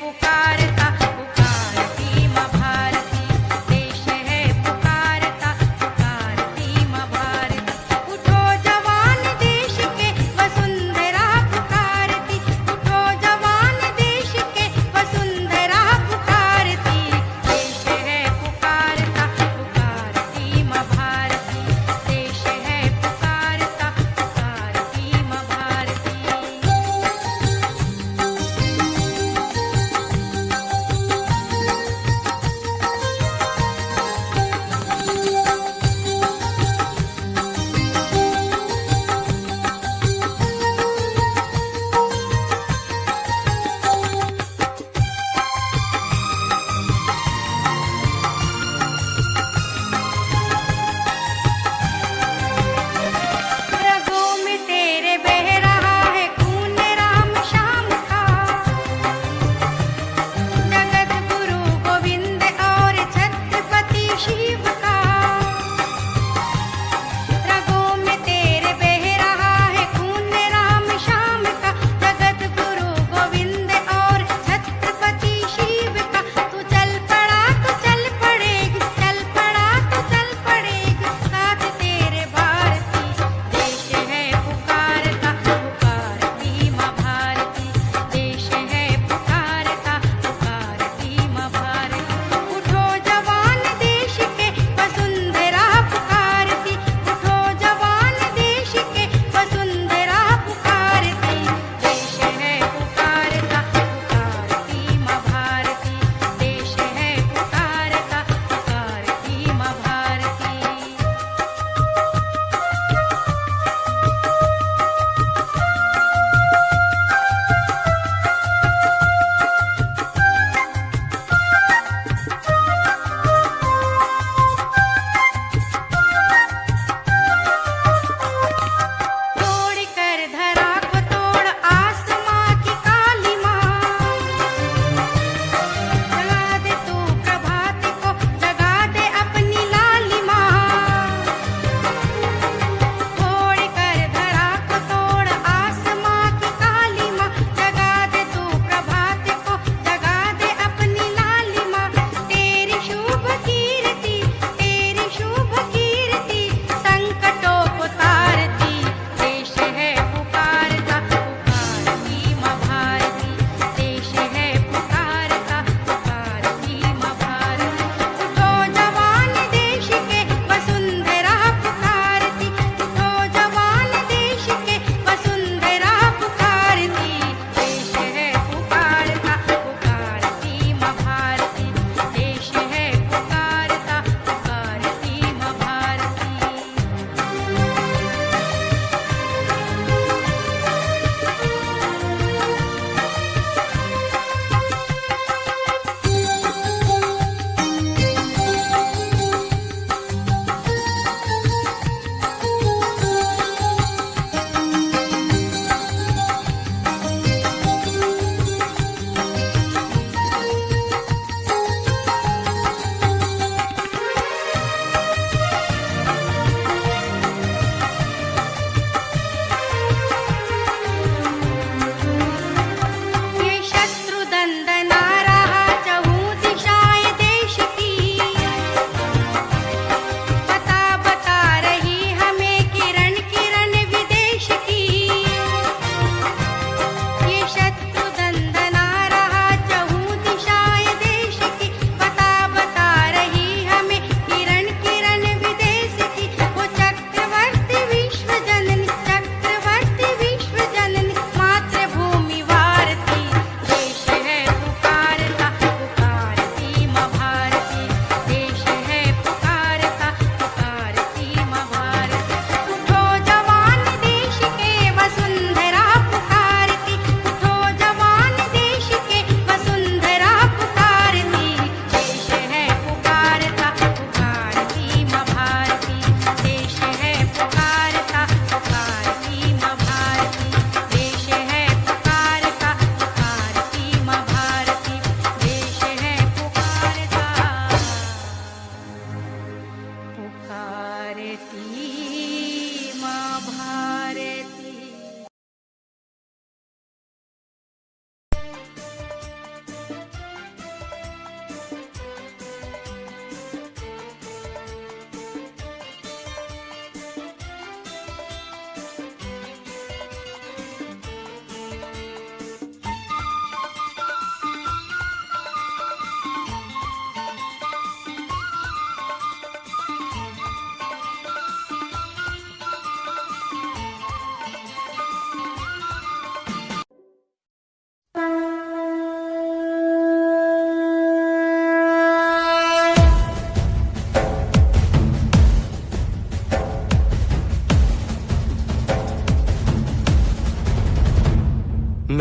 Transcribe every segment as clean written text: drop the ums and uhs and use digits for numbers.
पुकारता पुकारती माँ भारती, देश है पुकारता पुकारती माँ भारती। उठो जवान देश के वसुंधरा पुकारती, उठो जवान देश के वसुंधरा पुकारती, देश है पुकारता पुकारती माँ भारती, देश है पुकारता पुकारती माँ भारती।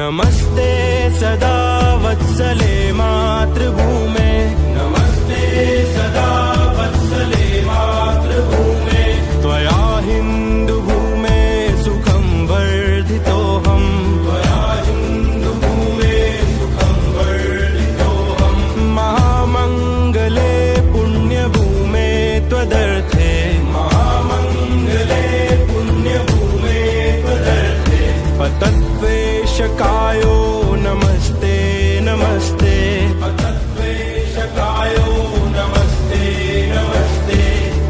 नमस्ते सदा वत्सले मातृभूमे, नमस्ते सदा वत्सले मातृभूमे, त्वया हिन्दुभूमे सुखं वर्धितोऽहम्, त्वया हिन्दुभूमे सुखं वर्धितोऽहम्, महामङ्गले पुण्यभूमे त्वदर्थे, महामङ्गले पुण्यभूमे त्वदर्थे, पतद्वेषकायो नमस्ते नमस्ते, पतद्वेषकायो नमस्ते नमस्ते,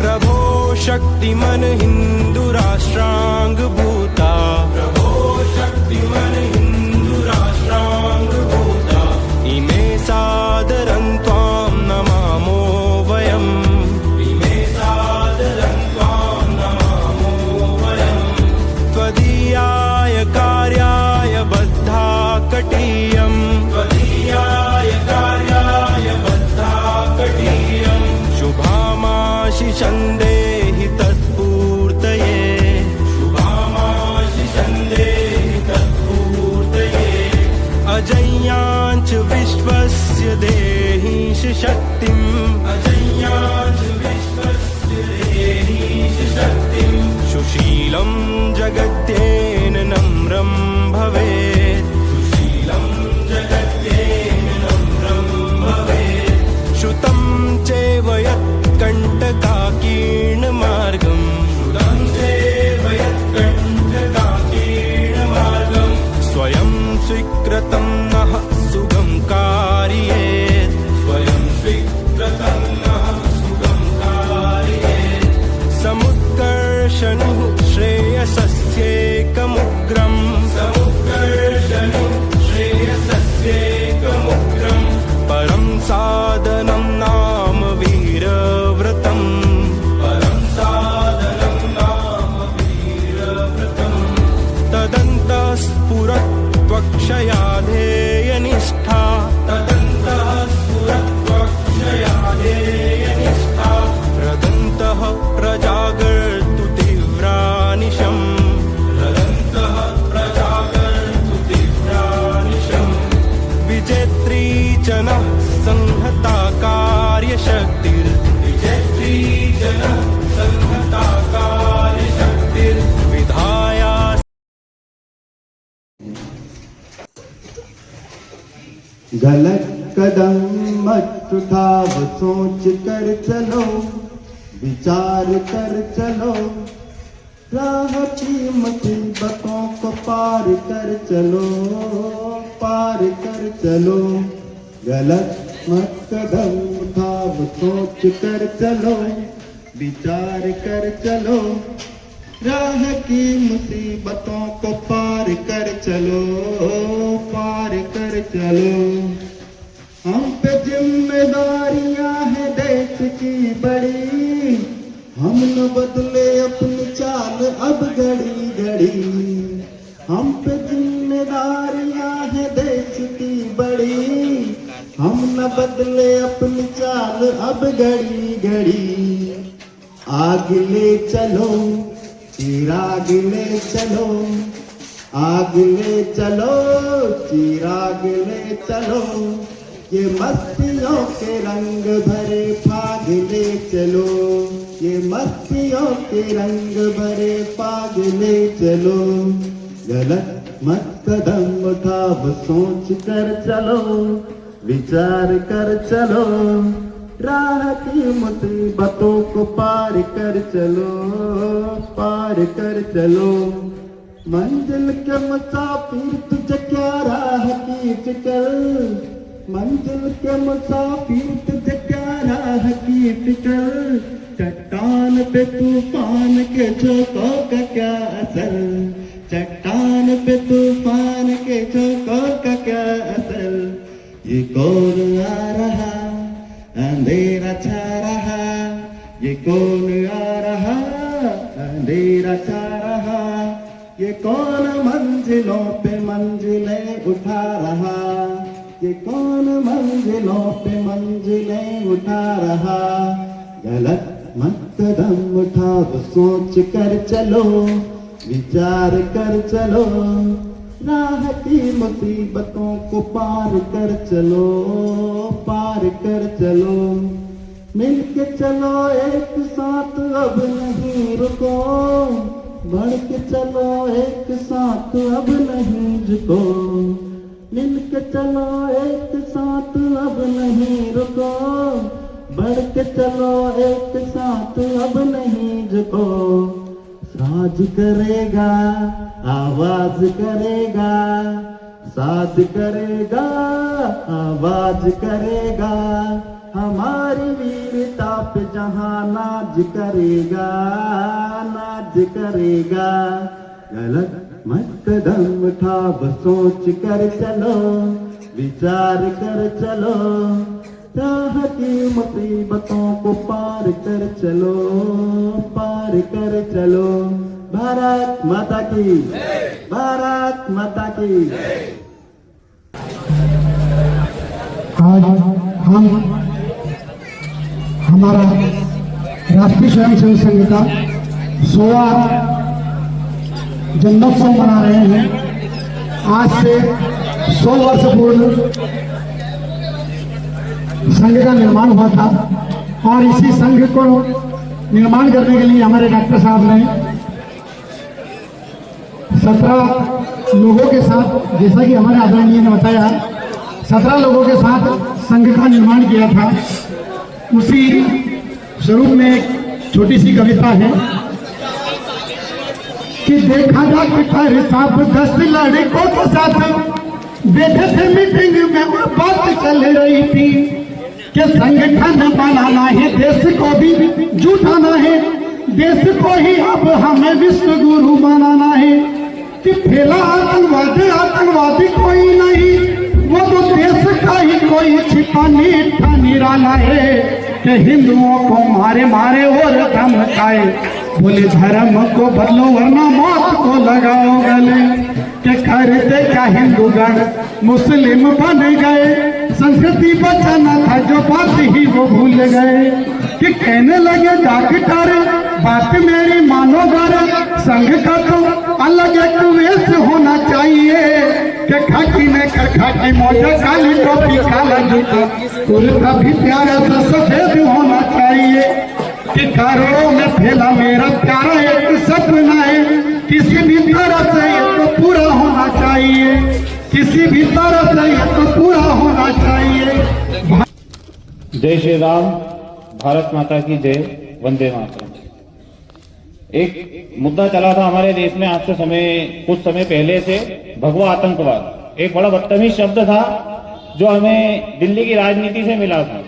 प्रभो शक्तिमन हिन्दुराष्ट्राङ्गभूता, प्रभो शक्तिमन हिन्दुराष्ट्राङ्गभूता, इमे सादरं त्वां नमामो वयम्, इमे सादरं त्वां नमामो वयम्, त्वदीयाय कार्याय बद्धा कटीयम्, त्वदीयाय कार्याय बद्धा कटीयम्, शुभामाशिषं देहि तत्पूर्तये, शुभामाशिषं देहि तत्पूर्तये, अजय्याञ्च विश्वस्य देहीश शक्तिम्, अजय्याञ्च विश्वस्य देहीश शक्तिम्, सुशीलं जगत्येन नम्रं भवेत्, सुशीलं जगत्येन नम्रं भवेत्, श्रुतं चैव यत्कण्टकाकीर्णमार्गम्, श्रुतं चैव यत्कण्टकाकीर्णमार्गम्, स्वयं स्वीकृतं नः सुगं कारयेत्, स्वयं स्वीकृतं नः सुगं कारयेत्, समुत्कर्षणुः श्रेयसस्येकमुग्रम्, समुत्कर्षणुः श्रेयसस्येकमुग्रम्, परं साधनं नाम वीरव्रतम्, परं साधनं नाम वीरव्रतम्, तदन्तः स्फुरत्वक्षया ध्येयनिष्ठा, तदन्तः स्फुरत्वक्षया ध्येयनिष्ठा, रदन्तः प्रजागर्तु तीव्रानिशम्, रदन्तः प्रजागर्तु तीव्रानिशम्, विजेत्री च नः संहता कार्यशक्तिर्, विजेत्री च नः संहता कार्यशक्तिर्, विधाया गलत कदम मत उठाओ, सोच कर चलो, विचार कर चलो, राह की मुसीबतों को पार कर चलो, पार कर चलो, गलत मत कदम उठाओ, सोच कर चलो, विचार कर चलो, राह की मुसीबतों को पार कर चलो, पार कर चलो, हम पे जिम्मेदारियां हैं देश की बड़ी, हम न बदले अपनी चाल अब घड़ी घड़ी, हम पे जिम्मेदारियां हैं देश की बड़ी, हम न बदले अपनी चाल अब घड़ी घड़ी, आगे ले चलो चिराग ले चलो, आग ले चलो चिराग ले चलो, ये मस्तियों के रंग भरे फाग ले चलो, ये मस्तियों के रंग भरे फाग ले चलो, गलत मत कदम उठाओ, सोच कर चलो, विचार कर चलो, राह की मुसीबतों को पार कर चलो, पार कर चलो, मंजिल के मुसाफिर तुझे क्या राह की फिक्र, मंजिल के मुसाफिर तुझे क्या राह की फिक्र, चट्टान पे तूफान के झोंकों का क्या असर, चट्टान पे तूफान के झोंकों का क्या असर, ये कौन आ रहा अंधेरा छा रहा, ये कौन आ रहा अंधेरा छा रहा, ये कौन मंजिलों पे मंजिलें उठा रहा, ये कौन मंजिलों पे मंजिलें उठा रहा, गलत मत कदम उठाओ, सोच कर चलो, विचार कर चलो, राह की मुसीबतों को पार कर चलो, पार कर चलो। मिल के चलो एक साथ, अब नहीं रुको, बढ़ के चलो एक साथ, अब नहीं झुको। मिल के चलो एक साथ, अब नहीं रुको, बढ़ के चलो एक साथ, अब नहीं झुको। साज करेगा, आवाज करेगा, साज करेगा, आवाज करेगा, हमारी वीरता पे जहां नाज करेगा, नाज करेगा। गलत मत कदम उठा, बस सोच कर चलो, विचार कर चलो। राह की मुसीबतों को पार कर चलो, पार कर चलो। भारत माता की, भारत माता की। आज हम हमारा राष्ट्रीय स्वयंसेवक संघ का 100वां जन्मोत्सव मना रहे हैं। आज से 100 वर्ष पूर्व संघ का निर्माण हुआ था और इसी संघ को निर्माण करने के लिए हमारे डॉक्टर साहब ने 17 लोगों के साथ, जैसा कि हमारे आदरणीय ने बताया, 17 लोगों के साथ संघ का निर्माण किया था। उसी स्वरूप में एक छोटी सी कविता है कि देखा डॉक्टर साहब 10 लड़कों के साथ बैठे थे मीटिंग में और बात चल रही थी कि संगठन बनाना है, देश को भी जुटाना है, देश को ही अब हमें विश्व गुरु बनाना है। कि फैला आतंकवाद, आतंकवादी कोई नहीं, वो तो देश का ही कोई छिपा नीठा निराला है कि हिंदुओं को मारे मारे और धमकाए। बोले धर्म को बदलो वरना मौत को लगाओ गले। के करते क्या हिंदूगण मुस्लिम बन गए, संस्कृति बचाना था जो बात ही वो भूल गए। कि कहने लगे डॉक्टर बात मेरी मानो घर, संघ का तो अलग एक वेश होना चाहिए। कि खाकी में खाकी मोजा, काली टोपी काला जूता, कुर्ता भी प्यारा सा सफेद होना चाहिए। कि कारों में फैला मेरा प्यारा एक सपना है, किसी भी तरह से ये तो पूरा होना चाहिए, किसी भी तरह से ये तो पूरा होना चाहिए। जय श्री राम, भारत माता की जय, वंदे मातरम। एक मुद्दा चला था हमारे देश में आज से कुछ समय पहले से, भगवा आतंकवाद। एक बड़ा बदतमीज शब्द था जो हमें दिल्ली की राजनीति से मिला था।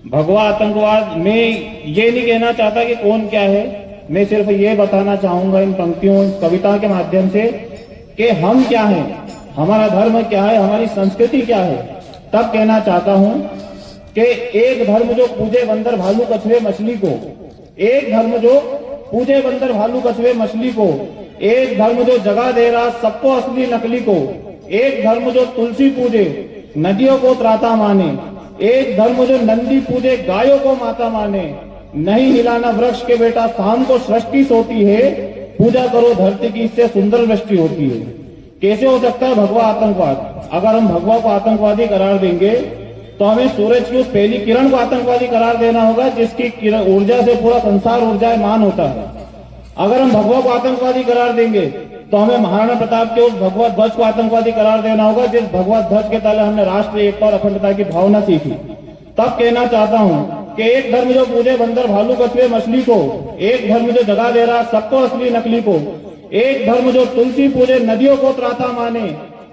भगवा आतंकवाद में ये नहीं कहना चाहता कि कौन क्या है, मैं सिर्फ ये बताना चाहूंगा इन पंक्तियों, इस कविता के माध्यम से कि हम क्या हैं, हमारा धर्म क्या है, हमारी संस्कृति क्या है। तब कहना चाहता हूं कि एक धर्म जो पूजे बंदर भालू कछुए मछली को, एक धर्म जो पूजे बंदर भालू कछुए मछली को, एक धर्म जो जगह दे रहा सबको असली नकली को, एक धर्म जो तुलसी पूजे नदियों को त्राता माने, एक धर्म जो नंदी पूजे गायों को माता माने, नहीं हिलाना वृक्ष के बेटा शाम को सृष्टि सोती है, पूजा करो धरती की इससे सुंदर वृष्टि होती है। कैसे हो सकता है भगवा आतंकवाद? अगर हम भगवा को आतंकवादी करार देंगे तो हमें सूरज की उस पहली किरण को आतंकवादी करार देना होगा जिसकी ऊर्जा से पूरा संसार ऊर्जामान होता है। अगर हम भगवा को आतंकवादी करार देंगे तो हमें महाराणा प्रताप के उस भगवा ध्वज को आतंकवादी करार देना होगा जिस भगवा ध्वज के तले हमने राष्ट्र एकता और अखंडता की भावना सीखी। तब कहना चाहता हूं कि एक धर्म जो पूजे बंदर भालू कछुए मछली को, एक धर्म जो जगा दे रहा सबको असली नकली को, एक धर्म जो तुलसी पूजे नदियों को त्राता माने,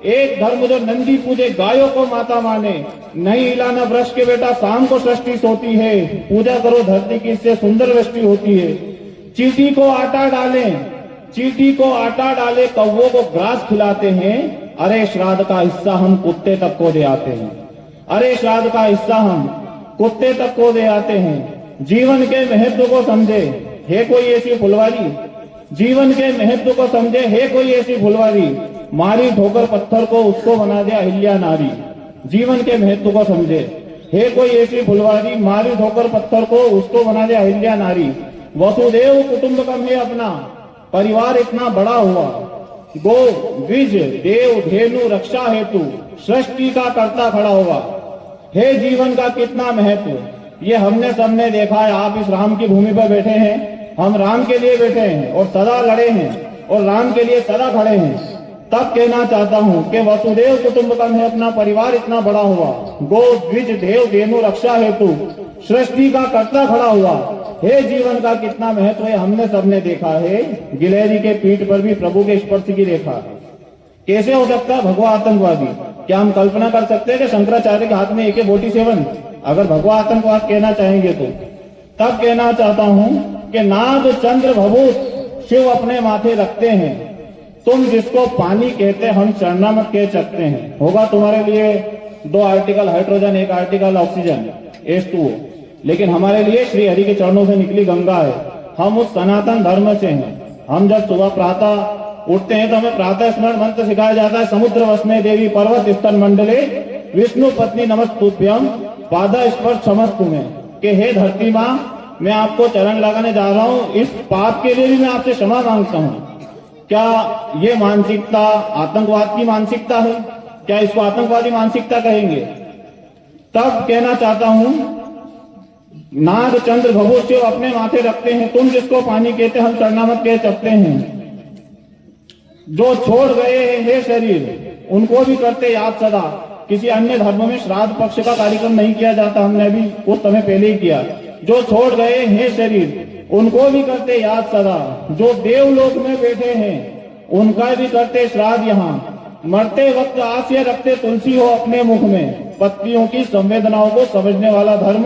एक धर्म जो नंदी पूजे गायों को माता माने, नहीं हिलाना वृक्ष के बेटा शाम को सृष्टि सोती है, पूजा करो धरती की इससे सुंदर वृष्टि होती है। चींटी को आटा डालें, चींटी को आटा डाले, कौवों को घास खिलाते हैं, अरे श्राद्ध का हिस्सा हम कुत्ते तक को दे आते हैं, अरे श्राद्ध का हिस्सा हम कुत्ते तक को दे आते हैं। जीवन के महत्व को समझे, है कोई ऐसी फुलवारी, जीवन के महत्व को समझे, है कोई ऐसी फुलवारी, मारी ठोकर पत्थर को उसको बना दिया अहिल्या नारी। जीवन के महत्व को समझे, है कोई ऐसी फुलवारी, मारी ठोकर पत्थर को उसको बना दिया अहिल्या नारी। वसुदेव कुटुंबकम है अपना, परिवार इतना बड़ा हुआ, गो द्विज देव धेनु रक्षा हेतु सृष्टि का कर्ता खड़ा हुआ। हे जीवन का कितना महत्व ये हमने सबने देखा है। आप इस राम की भूमि पर बैठे हैं, हम राम के लिए बैठे हैं और सदा लड़े हैं और राम के लिए सदा खड़े हैं। तब कहना चाहता हूं कि वसुदेव कुटुंबकम है, अपना परिवार इतना बड़ा हुआ। गो द्विज देव धेनु रक्षा हेतु सृष्टि का कर्ता खड़ा हुआ। हे जीवन का कितना महत्व है हमने सबने देखा है। गिलहरी के पीठ पर भी प्रभु के स्पर्श की रेखा है। कैसे हो सकता है भगवा आतंकवादी? क्या हम कल्पना कर सकते हैं कि शंकराचार्य के हाथ में AK-47? अगर भगवा आतंकवाद कहना चाहेंगे तो तब कहना चाहता हूं कि नाग चंद्र भभूत शिव अपने माथे रखते हैं। तुम जिसको पानी कहते हम चरणामृत कह सकते हैं। होगा तुम्हारे लिए 2 article hydrogen, 1 article oxygen H2O, लेकिन हमारे लिए श्री हरि के चरणों से निकली गंगा है। हम उस सनातन धर्म से हैं। हम जब सुबह प्रातः उठते हैं तो हमें प्रातः स्मरण मंत्र सिखाया जाता है। समुद्र वसने देवी पर्वत स्तन मंडले विष्णु पत्नी नमस्तुभ्यम पादा स्पर्श क्षमस्तु में, कि हे धरती माँ मैं आपको चरण लगाने जा रहा हूँ, इस पाप के लिए भी मैं आपसे क्षमा मांगता हूँ। क्या ये मानसिकता आतंकवाद की मानसिकता है? क्या इसको आतंकवादी मानसिकता कहेंगे? तब कहना चाहता हूं नाग चंद्र भभूत शिव अपने माथे रखते हैं। तुम जिसको पानी कहते हम चरणामृत कह सकते हैं। जो छोड़ गए हैं शरीर उनको भी करते याद सदा। किसी अन्य धर्म में श्राद्ध पक्ष का कार्यक्रम नहीं किया जाता, हमने अभी कुछ समय पहले ही किया। जो छोड़ गए हैं शरीर उनको भी करते याद सदा। जो देवलोक में बैठे हैं उनका भी करते श्राद्ध यहाँ। मरते वक्त आशय रखते तुलसी हो अपने मुख में। पत्नियों की संवेदनाओं को समझने वाला धर्म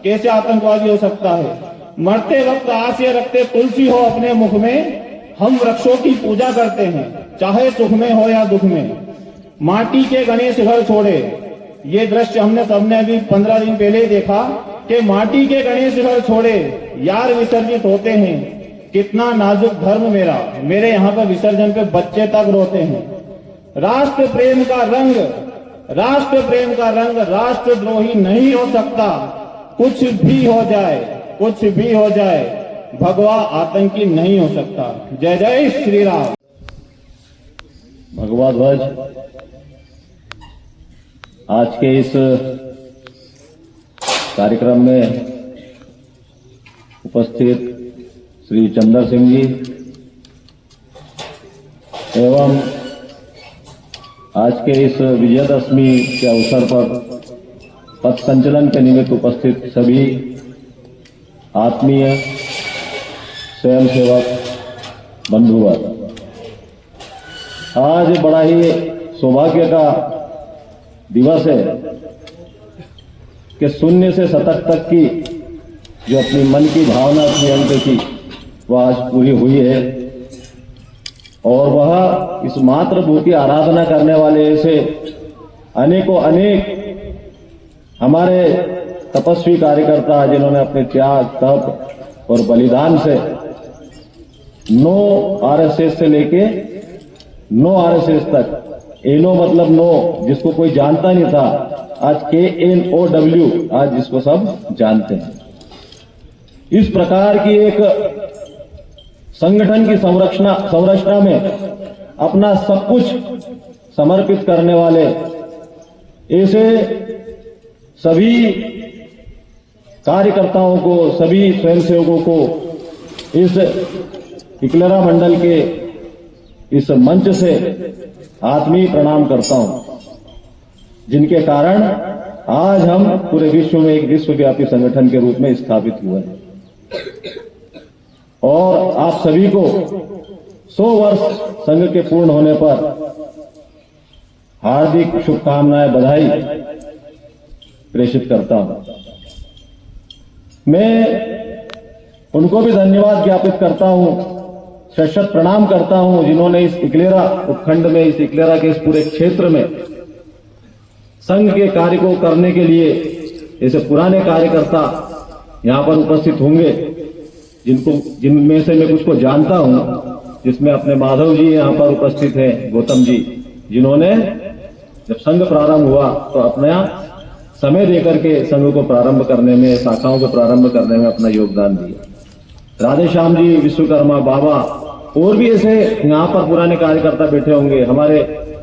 कैसे आतंकवादी हो सकता है? मरते वक्त आशय रखते तुलसी हो अपने मुख में। हम वृक्षों की पूजा करते हैं चाहे सुख में हो या दुख में। माटी के गणेश घर छोड़े, ये दृश्य हमने सबने अभी 15 दिन पहले ही देखा कि माटी के गणेश घर छोड़े यार विसर्जित होते हैं। कितना नाजुक धर्म मेरा, मेरे यहाँ पर विसर्जन पे बच्चे तक रोते हैं। राष्ट्र प्रेम का रंग, राष्ट्र प्रेम का रंग राष्ट्रद्रोही नहीं हो सकता। कुछ भी हो जाए, कुछ भी हो जाए, भगवा आतंकी नहीं हो सकता। जय जय श्री राम। भगवा ध्वज आज के इस कार्यक्रम में उपस्थित श्री चंदर सिंह जी एवं आज के इस विजयदशमी के अवसर पर पथ संचलन के निमित्त उपस्थित सभी आत्मीय स्वयंसेवक बंधुवर, आज बड़ा ही सौभाग्य का दिवस है कि शून्य से शतक तक की जो अपनी मन की भावना थी अंक की वह आज पूरी हुई है। और वह इस मातृभूत की आराधना करने वाले ऐसे अनेकों अनेक हमारे तपस्वी कार्यकर्ता जिन्होंने अपने त्याग, तप और बलिदान से नो आरएसएस से लेके नो आरएसएस तक, एनो मतलब नो जिसको कोई जानता नहीं था, आज KNOW आज जिसको सब जानते हैं। इस प्रकार की एक संगठन की संरचना में अपना सब कुछ समर्पित करने वाले ऐसे सभी कार्यकर्ताओं को, सभी स्वयंसेवकों को इस इकलेरा मंडल के इस मंच से आत्मीय प्रणाम करता हूं, जिनके कारण आज हम पूरे विश्व में एक विश्वव्यापी संगठन के रूप में स्थापित हुए हैं। और आप सभी को 100 वर्ष संघ के पूर्ण होने पर हार्दिक शुभकामनाएं, बधाई प्रेषित करता हूं। मैं उनको भी धन्यवाद ज्ञापित करता हूं, शत प्रणाम करता हूं, जिन्होंने इस इकलेरा उपखंड में, इस इकलेरा के इस पूरे क्षेत्र में संघ के कार्य को करने के लिए ऐसे पुराने कार्यकर्ता यहां पर उपस्थित होंगे, जिनमें से मैं कुछ को जानता हूं, जिसमें अपने माधव जी यहां पर उपस्थित हैं, गौतम जी, जिन्होंने जब संघ प्रारंभ हुआ तो अपना समय देकर के संघ को प्रारंभ करने में, शाखाओं को प्रारंभ करने में अपना योगदान दिया। राधेश्याम जी विश्वकर्मा बाबा और भी ऐसे यहाँ पर पुराने कार्यकर्ता बैठे होंगे, हमारे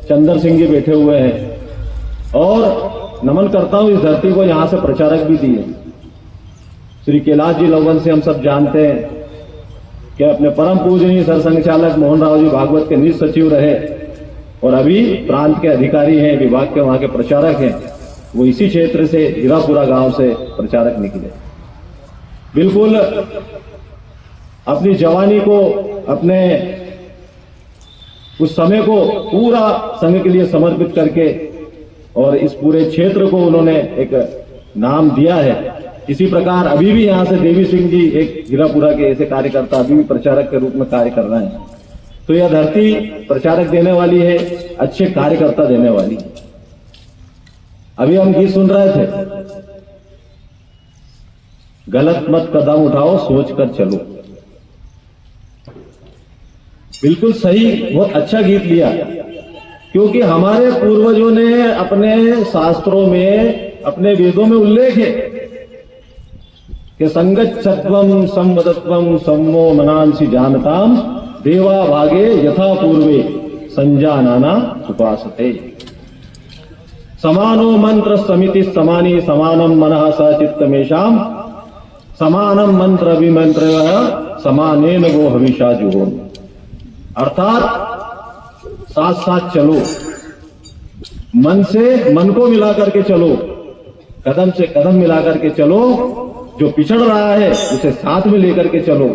चंदर सिंह जी बैठे हुए हैं, और नमन करता हूं इस धरती को, यहाँ से प्रचारक भी दिए। श्री कैलाश जी लोगन से हम सब जानते हैं कि अपने परम पूजनीय सरसंघ चालक मोहन राव जी भागवत के निज सचिव रहे और अभी प्रांत के अधिकारी हैं, विभाग के वहां के प्रचारक हैं। वो इसी क्षेत्र से हीरापुरा गांव से प्रचारक निकले। बिल्कुल अपनी जवानी को, अपने उस समय को पूरा संघ के लिए समर्पित करके और इस पूरे क्षेत्र को उन्होंने एक नाम दिया है। इसी प्रकार अभी भी यहां से देवी सिंह जी एक हीरापुरा के ऐसे कार्यकर्ता अभी भी प्रचारक के रूप में कार्य कर रहे हैं। तो यह धरती प्रचारक देने वाली है, अच्छे कार्यकर्ता देने वाली है। अभी हम गीत सुन रहे थे, गलत मत कदम उठाओ, सोच कर चलो। बिल्कुल सही, बहुत अच्छा गीत लिया, क्योंकि हमारे पूर्वजों ने अपने शास्त्रों में, अपने वेदों में उल्लेख है कि संगच्छत्वम संवदत्वम सम्मो मनांसि जानताम देवा भागे यथा पूर्वे संजानाना उपासते। समानो मंत्र समिति समानी समानम मनः स चित्तमेषाम समानम मंत्र अभिमंत्र समानेन वो हविषा जुहो। अर्थात साथ साथ चलो, मन से मन को मिलाकर के चलो, कदम से कदम मिलाकर के चलो, जो पिछड़ रहा है उसे साथ में लेकर के चलो।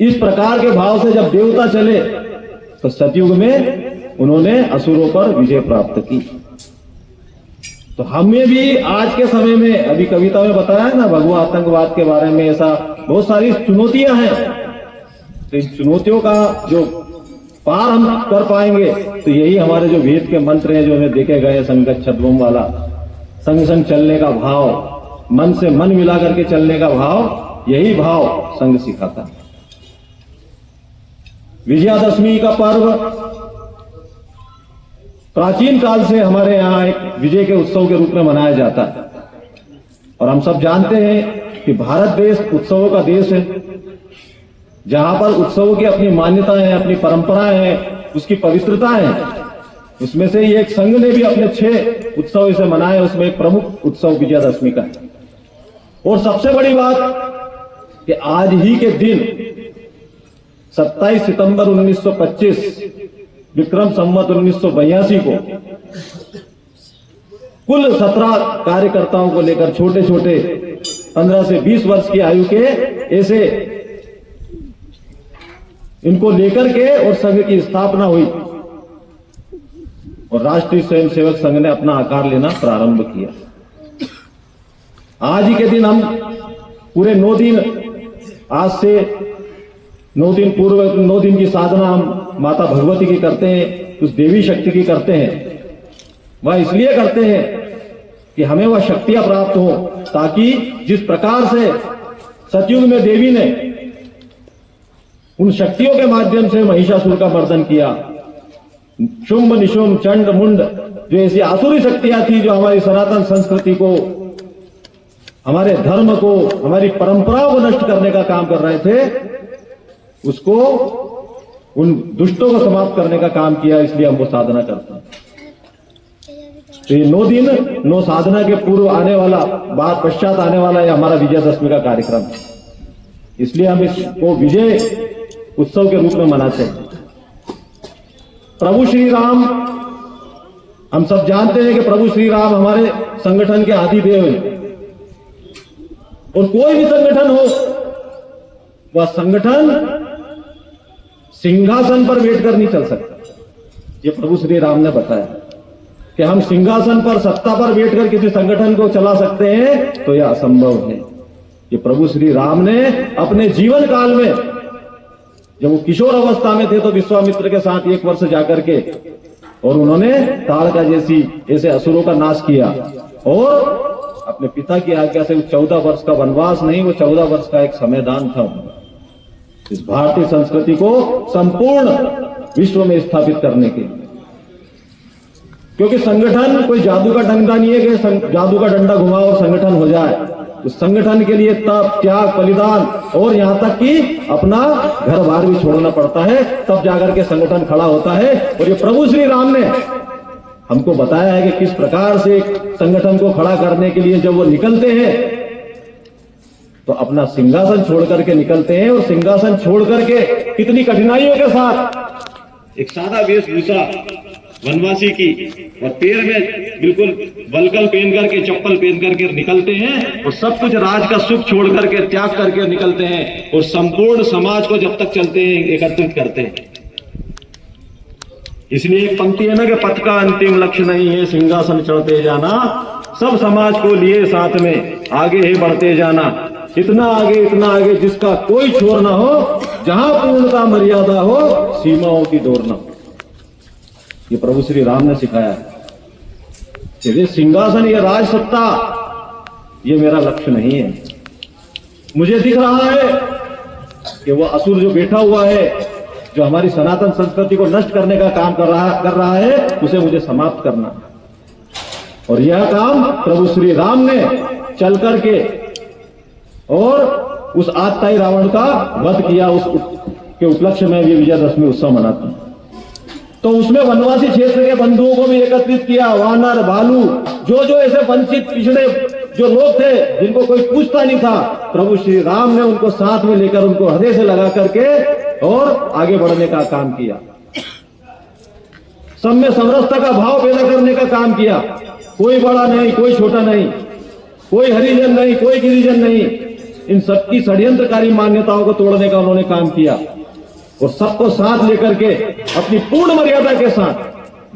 इस प्रकार के भाव से जब देवता चले तो सतयुग में उन्होंने असुरों पर विजय प्राप्त की। तो हमें भी आज के समय में, अभी कविता में बताया ना भगवा आतंकवाद के बारे में, ऐसा बहुत सारी चुनौतियां हैं। तो इन चुनौतियों का जो पार हम कर पाएंगे तो यही हमारे जो वेद के मंत्र हैं, जो हमें देखे गए, संगच्छत्वम वाला संग संग चलने का भाव, मन से मन मिला करके चलने का भाव, यही भाव संघ सिखाता है। विजयादशमी का पर्व प्राचीन काल से हमारे यहाँ एक विजय के उत्सव के रूप में मनाया जाता है, और हम सब जानते हैं कि भारत देश उत्सवों का देश है, जहां पर उत्सवों की अपनी मान्यता है, अपनी परंपराएं हैं, उसकी पवित्रता है। उसमें से ही एक संघ ने भी अपने 6 उत्सव इसे मनाए, उसमें एक प्रमुख उत्सव विजयादशमी का है। और सबसे बड़ी बात कि आज ही के दिन 27 सितंबर 1925 विक्रम संवत 1982 को कुल 17 कार्यकर्ताओं को लेकर, छोटे छोटे 15 से 20 वर्ष की आयु के, ऐसे इनको लेकर के और संघ की स्थापना हुई और राष्ट्रीय स्वयंसेवक संघ ने अपना आकार लेना प्रारंभ किया। आज ही के दिन हम पूरे 9 दिन, आज से 9 दिन पूर्व 9 दिन की साधना हम माता भगवती की करते हैं, उस देवी शक्ति की करते हैं। वह इसलिए करते हैं कि हमें वह शक्तियां प्राप्त हो, ताकि जिस प्रकार से सतयुग में देवी ने उन शक्तियों के माध्यम से महिषासुर का मर्दन किया, शुंभ निशुंभ चंड मुंड, जो ऐसी आसुरी शक्तियां थी जो हमारी सनातन संस्कृति को, हमारे धर्म को, हमारी परंपराओं को नष्ट करने का काम कर रहे थे, उसको, उन दुष्टों को समाप्त करने का काम किया। इसलिए हम वो साधना करते हैं। तो ये 9 दिन, 9 साधना के पूर्व आने वाला, बाद पश्चात आने वाला ये हमारा विजयादशमी का कार्यक्रम है। इसलिए हम इसको विजय उत्सव के रूप में मनाते हैं। प्रभु श्री राम, हम सब जानते हैं कि प्रभु श्री राम हमारे संगठन के आदिदेव हैं, और कोई भी संगठन हो, वह संगठन सिंहासन पर बैठकर नहीं चल सकता। ये प्रभु श्री राम ने बताया कि हम सिंहासन पर, सत्ता पर बैठकर किसी संगठन को चला सकते हैं, तो यह असंभव है। ये प्रभु श्री राम ने अपने जीवन काल में, जब वो किशोर अवस्था में थे, तो विश्वामित्र के साथ 1 वर्ष जाकर के, और उन्होंने ताड़का जैसी ऐसे असुरों का नाश किया, और अपने पिता की आज्ञा से 14 वर्ष का वनवास नहीं, वो 14 वर्ष का एक समयदान था इस भारतीय संस्कृति को संपूर्ण विश्व में स्थापित करने के लिए। क्योंकि संगठन कोई जादू का डंडा नहीं है कि जादू का डंडा घुमाओ और संगठन हो जाए। तो संगठन के लिए तप, त्याग, बलिदान और यहां तक कि अपना घर बार भी छोड़ना पड़ता है, तब जाकर के संगठन खड़ा होता है। और ये प्रभु श्री राम ने हमको बताया है कि किस प्रकार से संगठन को खड़ा करने के लिए जब वो निकलते हैं तो अपना सिंहासन छोड़ करके निकलते हैं, और सिंहासन छोड़ करके कितनी कठिनाइयों के साथ एक सादा वेशभूषा वनवासी की और पैर में बिल्कुल बलकल पहन करके, चप्पल पहन करके निकलते हैं, और सब कुछ राज का सुख छोड़ करके, त्याग करके निकलते हैं, और संपूर्ण समाज को जब तक चलते हैं एकत्रित करते हैं। इसलिए एक पंक्ति है ना कि पथ का अंतिम लक्ष्य नहीं है सिंहासन चढ़ते जाना, सब समाज को लिए साथ में आगे ही बढ़ते जाना, इतना आगे जिसका कोई छोर ना हो, जहां पूर्णता मर्यादा हो, सीमाओं की डोर ना हो। ये प्रभु श्री राम ने सिखाया है कि ये सिंहासन, ये राज सत्ता, ये मेरा लक्ष्य नहीं है। मुझे दिख रहा है कि वो असुर जो बैठा हुआ है, जो हमारी सनातन संस्कृति को नष्ट करने का काम कर रहा है, उसे मुझे समाप्त करना। और यह काम प्रभु श्री राम ने चल करके और उस आतताई रावण का वध किया, उस के उपलक्ष्य में ये विजयदशमी उत्सव मनाते हैं। तो उसमें वनवासी क्षेत्र के बंधुओं को भी एकत्रित किया, वानर, भालू, जो ऐसे वंचित पिछड़े जो लोग थे जिनको कोई पूछता नहीं था, प्रभु श्री राम ने उनको साथ में लेकर उनको हृदय से लगा करके और आगे बढ़ने का काम किया। सब में समरसता का भाव पैदा करने का काम किया। कोई बड़ा नहीं, कोई छोटा नहीं, कोई हरिजन नहीं, कोई गिरिजन नहीं, इन सबकी षड्यंत्रकारी मान्यताओं को तोड़ने का उन्होंने काम किया, और सबको साथ लेकर के अपनी पूर्ण मर्यादा के साथ,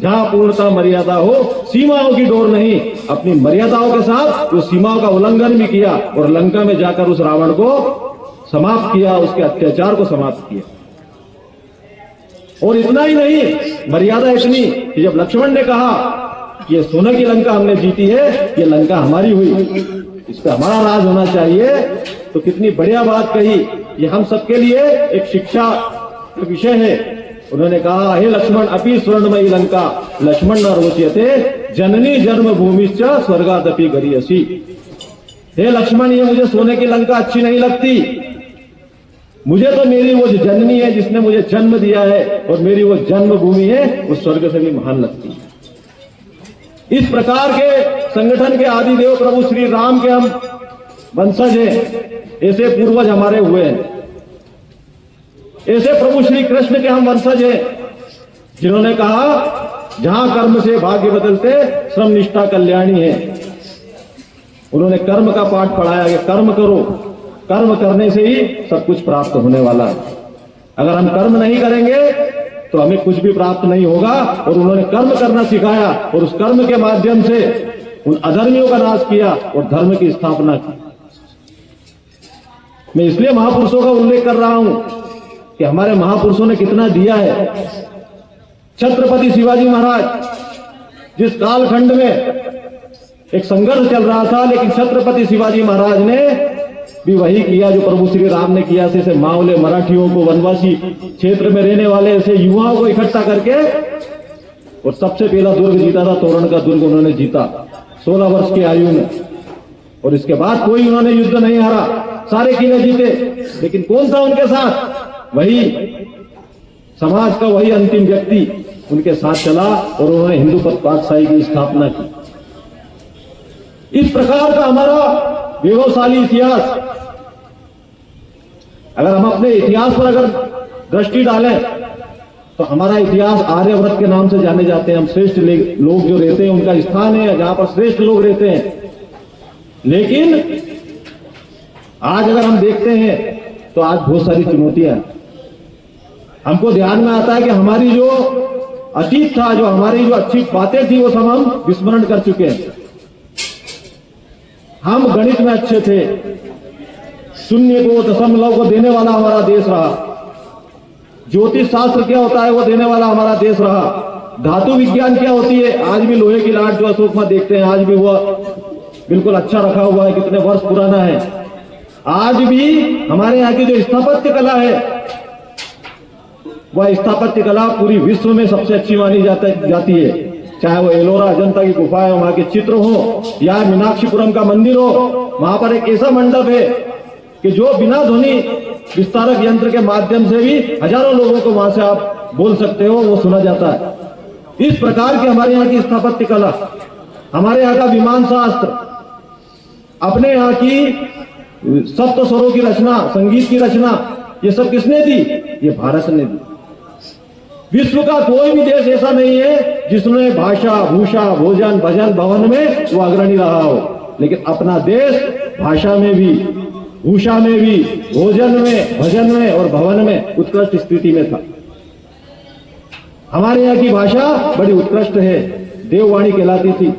जहां पूर्णता मर्यादा हो, सीमाओं की डोर नहीं, अपनी मर्यादाओं के साथ उस सीमाओं का उल्लंघन भी किया, और लंका में जाकर उस रावण को समाप्त किया, उसके अत्याचार को समाप्त किया। और इतना ही नहीं, मर्यादा इतनी कि जब लक्ष्मण ने कहा कि ये सोने की लंका हमने जीती है, ये लंका हमारी हुई, इस पर हमारा राज होना चाहिए, तो कितनी बढ़िया बात कही। ये हम सबके लिए एक शिक्षा विषय है। उन्होंने कहा, हे लक्ष्मण, अपि स्वर्णमयी लंका लक्ष्मण न रोचयते, जननी जन्मभूमिश्च स्वर्गादपि गरीयसी। हे लक्ष्मण, ये मुझे सोने की लंका अच्छी नहीं लगती, मुझे तो मेरी वो जननी है जिसने मुझे जन्म दिया है, और मेरी वो जन्मभूमि है, वो स्वर्ग से भी महान लगती है। इस प्रकार के संगठन के आदि देव प्रभु श्री राम के हम वंशज हैं, ऐसे पूर्वज हमारे हुए हैं। ऐसे प्रभु श्री कृष्ण के हम वंशज हैं, जिन्होंने कहा जहां कर्म से भाग्य बदलते, श्रम निष्ठा कल्याणी है। उन्होंने कर्म का पाठ पढ़ाया कि कर्म करो, कर्म करने से ही सब कुछ प्राप्त होने वाला है। अगर हम कर्म नहीं करेंगे तो हमें कुछ भी प्राप्त नहीं होगा। और उन्होंने कर्म करना सिखाया, और उस कर्म के माध्यम से उन अधर्मियों का नाश किया और धर्म की स्थापना की। मैं इसलिए महापुरुषों का उल्लेख कर रहा हूं कि हमारे महापुरुषों ने कितना दिया है। छत्रपति शिवाजी महाराज, जिस कालखंड में एक संघर्ष चल रहा था, लेकिन छत्रपति शिवाजी महाराज ने भी वही किया जो प्रभु श्री राम ने किया। जैसे मावले मराठियों को, वनवासी क्षेत्र में रहने वाले ऐसे युवाओं को इकट्ठा करके, और सबसे पहला दुर्ग जीता था, तोरण का दुर्ग उन्होंने जीता 16 वर्ष की आयु में। और इसके बाद कोई उन्होंने युद्ध नहीं हारा, सारे किले जीते। लेकिन कौन था उनके साथ? वही समाज का वही अंतिम व्यक्ति उनके साथ चला, और उन्होंने हिंदू पातशाही की स्थापना की। इस प्रकार का हमारा वैभवशाली इतिहास, अगर हम अपने इतिहास पर अगर दृष्टि डालें तो हमारा इतिहास आर्यव्रत के नाम से जाने जाते हैं। हम श्रेष्ठ लोग जो रहते हैं, उनका स्थान है जहां पर श्रेष्ठ लोग रहते हैं। लेकिन आज अगर हम देखते हैं तो आज बहुत सारी चुनौतियां हैं। हमको ध्यान में आता है कि हमारी जो अतीत था, जो हमारी जो अच्छी बातें थी, वो सब हम विस्मरण कर चुके हैं। हम गणित में अच्छे थे, शून्य को, दशमलव को देने वाला हमारा देश रहा। ज्योतिष शास्त्र क्या होता है वो देने वाला हमारा देश रहा। धातु विज्ञान क्या होती है, आज भी लोहे की लाट जो अशोक में देखते हैं, आज भी वो बिल्कुल अच्छा रखा हुआ है, कितने वर्ष पुराना है। आज भी हमारे यहाँ की जो स्थापत्य कला है, वह स्थापत्य कला पूरी विश्व में सबसे अच्छी मानी जाती है। चाहे वो एलोरा अजंता की गुफा है, वहां के चित्र हो, या मीनाक्षीपुरम का मंदिर हो, वहां पर एक ऐसा मंडप है कि जो बिना ध्वनि विस्तारक यंत्र के माध्यम से भी हजारों लोगों को वहां से आप बोल सकते हो, वो सुना जाता है। इस प्रकार की हमारे यहाँ की स्थापत्य कला, हमारे यहाँ का विमान शास्त्र, अपने यहाँ की सप्त स्वरों की रचना, संगीत की रचना, ये सब किसने दी? ये भारत ने दी। विश्व का कोई भी देश ऐसा नहीं है जिसमें भाषा, भूषा, भोजन, भजन, भवन में वो अग्रणी रहा हो, लेकिन अपना देश भाषा में भी, भूषा में भी, भोजन में, भजन में और भवन में उत्कृष्ट स्थिति में था। हमारे यहाँ की भाषा बड़ी उत्कृष्ट है, देववाणी कहलाती थी।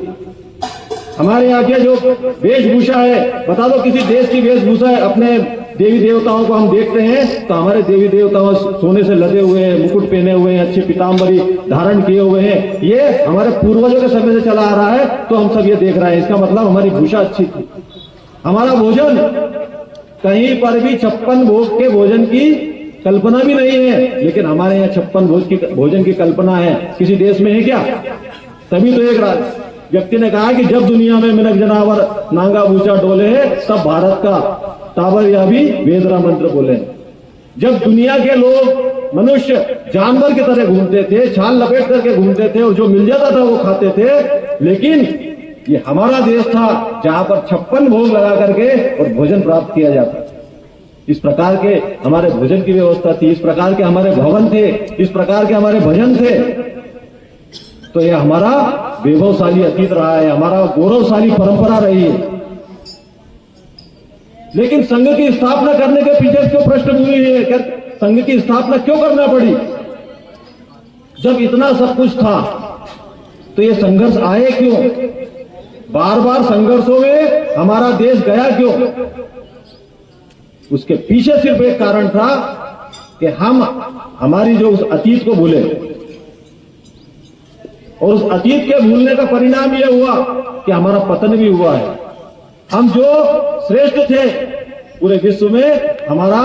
हमारे यहाँ के जो वेशभूषा है, बता दो किसी देश की वेशभूषा है, अपने देवी देवताओं को हम देखते हैं तो हमारे देवी देवताओं सोने से लदे हुए हैं, मुकुट पहने हुए हैं, अच्छी पीताम्बरी धारण किए हुए हैं। ये हमारे पूर्वजों के समय से चला आ रहा है, तो हम सब ये देख रहे हैं। इसका मतलब हमारी भूषा अच्छी थी। हमारा भोजन, कहीं पर भी 56 भोग के भोजन की कल्पना भी नहीं है, लेकिन हमारे यहाँ 56 भोग की भोजन की कल्पना है। किसी देश में है क्या? तभी तो एक व्यक्ति ने कहा कि जब दुनिया में मिनक जनावर नांगा बूचा डोले है, तब भारत का टावर या भी वेदरा मंत्र बोले। जब दुनिया के लोग, मनुष्य जानवर की तरह घूमते थे, छाल लपेट करके घूमते थे और जो मिल जाता था वो खाते थे, लेकिन ये हमारा देश था जहां पर 56 भोग लगा करके और भोजन प्राप्त किया जाता। इस प्रकार के हमारे भोजन की व्यवस्था थी, इस प्रकार के हमारे भवन थे, इस प्रकार के हमारे भजन थे। तो ये हमारा वैभवशाली अतीत रहा है, हमारा गौरवशाली परंपरा रही है। लेकिन संघ की स्थापना करने के पीछे क्यों पृष्ठभूमि है? क्या संघ की स्थापना क्यों करना पड़ी? जब इतना सब कुछ था तो ये संघर्ष आए क्यों? बार बार संघर्षों में हमारा देश गया क्यों? उसके पीछे सिर्फ एक कारण था कि हम हमारी जो उस अतीत को भूले, और उस अतीत के भूलने का परिणाम यह हुआ कि हमारा पतन भी हुआ है। हम जो श्रेष्ठ थे पूरे विश्व में, हमारा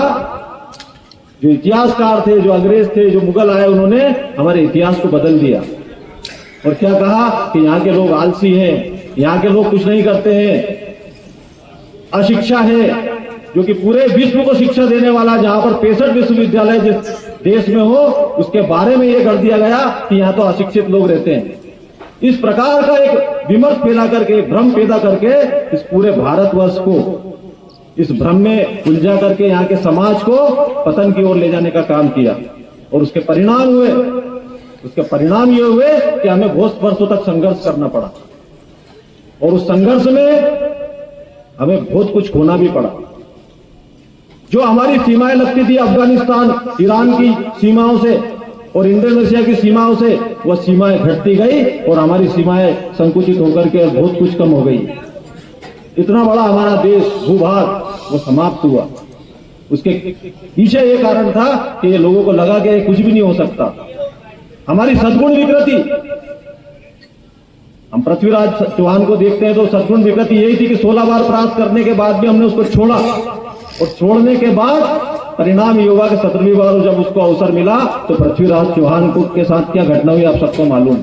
जो इतिहासकार थे, जो अंग्रेज थे, जो मुगल आए, उन्होंने हमारे इतिहास को बदल दिया और क्या कहा कि यहाँ के लोग आलसी हैं, यहाँ के लोग कुछ नहीं करते हैं, अशिक्षा है। जो कि पूरे विश्व को शिक्षा देने वाला, जहां पर 65 विश्वविद्यालय जिस देश में हो, उसके बारे में यह कर दिया गया कि यहाँ तो अशिक्षित लोग रहते हैं। इस प्रकार का एक विमर्श फैला करके, भ्रम पैदा करके इस पूरे भारतवर्ष को इस भ्रम में उलझा करके यहाँ के समाज को पतन की ओर ले जाने का काम किया। और उसके परिणाम ये हुए कि हमें बहुत वर्षों तक संघर्ष करना पड़ा, और उस संघर्ष में हमें बहुत कुछ खोना भी पड़ा। जो हमारी सीमाएं लगती थी अफगानिस्तान, ईरान की सीमाओं से और इंडोनेशिया की सीमाओं से, वह सीमाएं घटती गई और हमारी सीमाएं संकुचित होकर के बहुत कुछ कम हो गई। इतना बड़ा हमारा देश, भूभाग, वो समाप्त हुआ। उसके पीछे ये कारण था कि ये लोगों को लगा कि कुछ भी नहीं हो सकता। हमारी सद्गुण विकृति, हम पृथ्वीराज चौहान को देखते हैं तो सद्गुण विकृति यही थी कि 16 बार प्राप्त करने के बाद भी हमने उसको छोड़ा, और छोड़ने के बाद परिणाम ये हुआ कि 17वीं बार जब उसको अवसर मिला तो पृथ्वीराज चौहान को के साथ क्या घटना हुई आप सबको मालूम।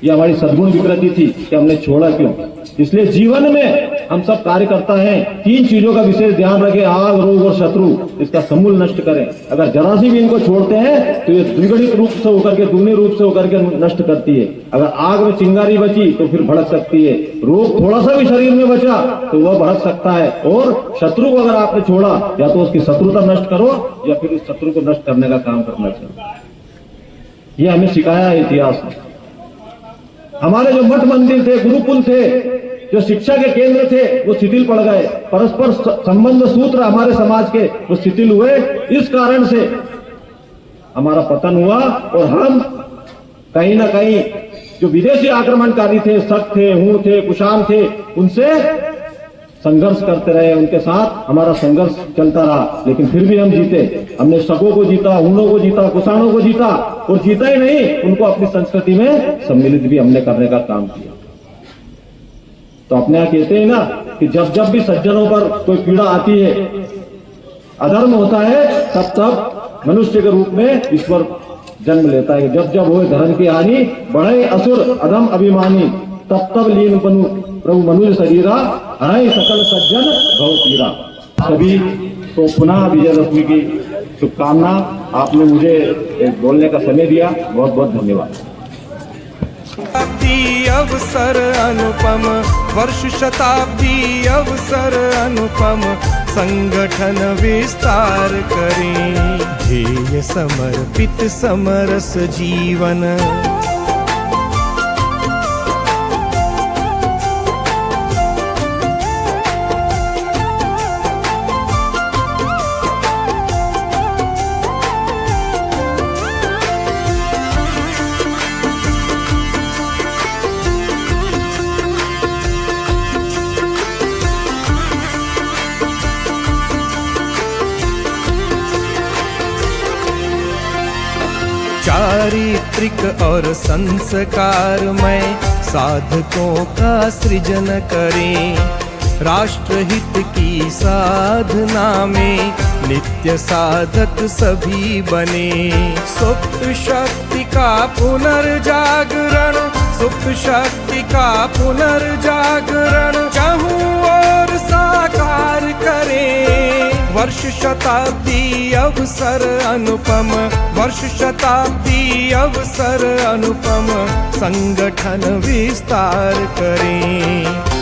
ये हमारी सद्गुण विकृति थी कि हमने छोड़ा क्यों। इसलिए जीवन में हम सब कार्य करता है, 3 चीजों का विशेष ध्यान रखें, आग, रोग और शत्रु, इसका समूल नष्ट करें। अगर जरा सी भी इनको छोड़ते हैं तो ये द्विगुणित रूप से होकर के, दूनी रूप से होकर के नष्ट करती है। अगर आग में चिंगारी बची तो फिर भड़क सकती है, रोग थोड़ा सा भी शरीर में बचा तो वह भड़क सकता है, और शत्रु को अगर आपने छोड़ा, या तो उसकी शत्रुता नष्ट करो या फिर उस शत्रु को नष्ट करने का काम करना चाहिए। यह हमें सिखाया है इतिहास में। हमारे जो मठ मंदिर थे, गुरुकुल थे, जो शिक्षा के केंद्र थे, वो शिथिल पड़ गए। परस्पर संबंध सूत्र हमारे समाज के वो शिथिल हुए। इस कारण से हमारा पतन हुआ, और हम कहीं ना कहीं जो विदेशी आक्रमणकारी थे, शक थे, हूं थे, कुषाण थे, उनसे संघर्ष करते रहे। उनके साथ हमारा संघर्ष चलता रहा, लेकिन फिर भी हम जीते। हमने शकों को जीता, हूणों को जीता, कुषाणों को जीता, और जीता ही नहीं, उनको अपनी संस्कृति में सम्मिलित भी हमने करने का काम किया। तो अपने यहाँ कहते हैं ना कि जब जब भी सज्जनों पर कोई पीड़ा आती है, अधर्म होता है, तब तब मनुष्य के रूप में ईश्वर जन्म लेता है। जब जब हुए धर्म की हानि, बढ़े असुर अधम अभिमानी, तब तब लीन बनु प्रभु मनुज शरीरा, हराई सकल सज्जन भव पीरा। सभी को पुनः विजयदशमी की शुभकामना। आपने मुझे बोलने का समय दिया, बहुत बहुत धन्यवाद। शताब्दी अवसर अनुपम, वर्ष शताब्दी अवसर अनुपम, संगठन विस्तार करें, ध्येय समर्पित समरस जीवन। चारित्रिक और संस्कारमय साधकों का सृजन करें, राष्ट्रहित की साधना में नित्य साधक सभी बने। सुप्त शक्ति का पुनर्जागरण, सुप्त शक्ति का पुनर्जागरण, चाहूं और साकार करें। वर्ष शताब्दी अवसर अनुपम, वर्ष शताब्दी अवसर अनुपम, संगठन विस्तार करें।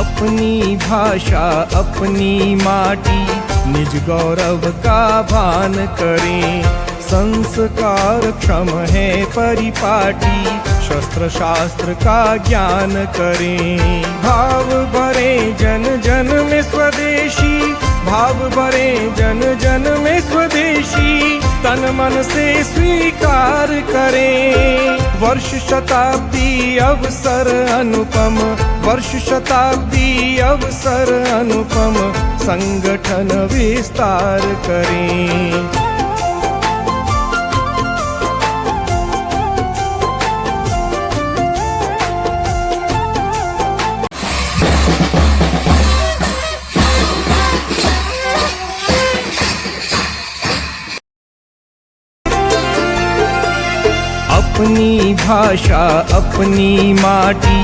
अपनी भाषा अपनी माटी, निज गौरव का भान करें। संस्कार क्षम है परिपाटी, शस्त्र शास्त्र का ज्ञान करें। भाव भरे जन जन में स्वदेशी, भाव भरे जन जन में स्वदेशी, तन मन से स्वीकार करें। वर्ष शताब्दी अवसर अनुपम, वर्ष शताब्दी अवसर अनुपम, संगठन विस्तार करें। अपनी भाषा अपनी माटी,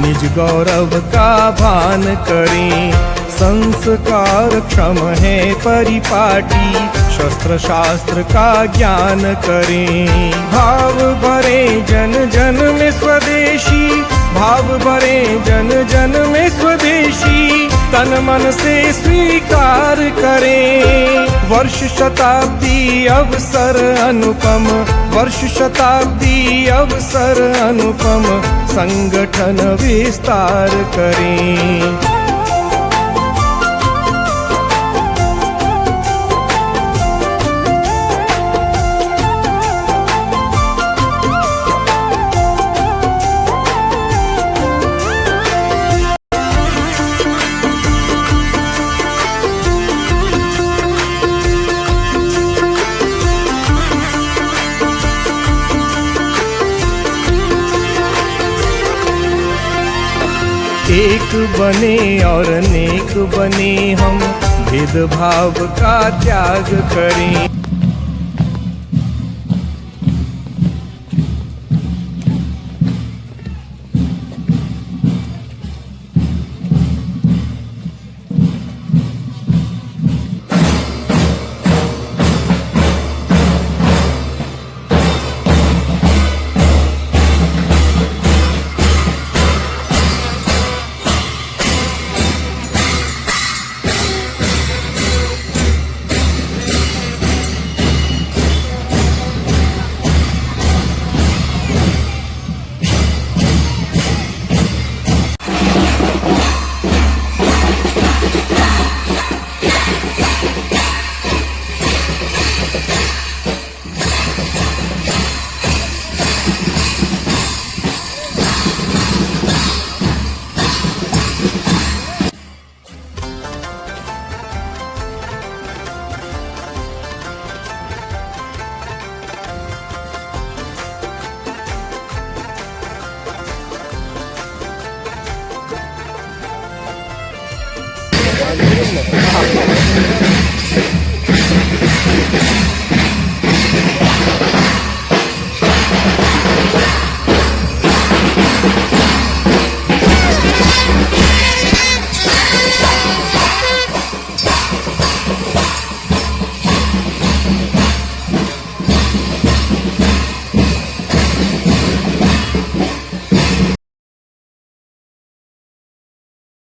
निज गौरव का भान करें। संस्कार क्षम है परिपाटी, शस्त्र शास्त्र का ज्ञान करें। भाव भरे जन जन में स्वदेशी, भाव भरे जन जन में स्वदेशी, तन मन से स्वीकार करें। वर्ष शताब्दी अवसर अनुपम, वर्ष शताब्दी अवसर अनुपम, संगठन विस्तार करें। एक बने और नेक बने हम, भेदभाव का त्याग करें।